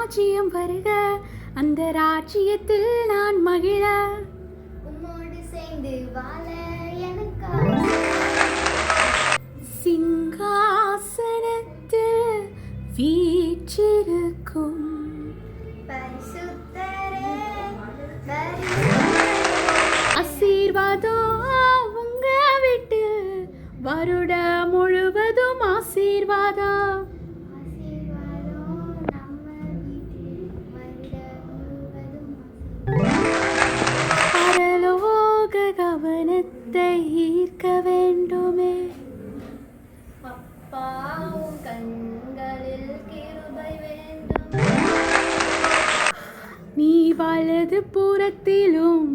ராஜ்யம் வருக, அந்த ராஜ்யத்தில் நான் மகிழ. உம்மோடு சேர்ந்து வாழ எனக்கு சிங்காசனத்தில் வீற்றிருக்கும் பரிசுத்தரே ஆசீர்வாதம் உங்க வீட்டு வருட முழுவதும் ஆசீர்வாதம். பரலோக கவனத்தை ஈர்க்க வேண்டுமே. அப்பா உன் கண்களில் கிருபை வேண்டும். நீ வலது புறத்திலும்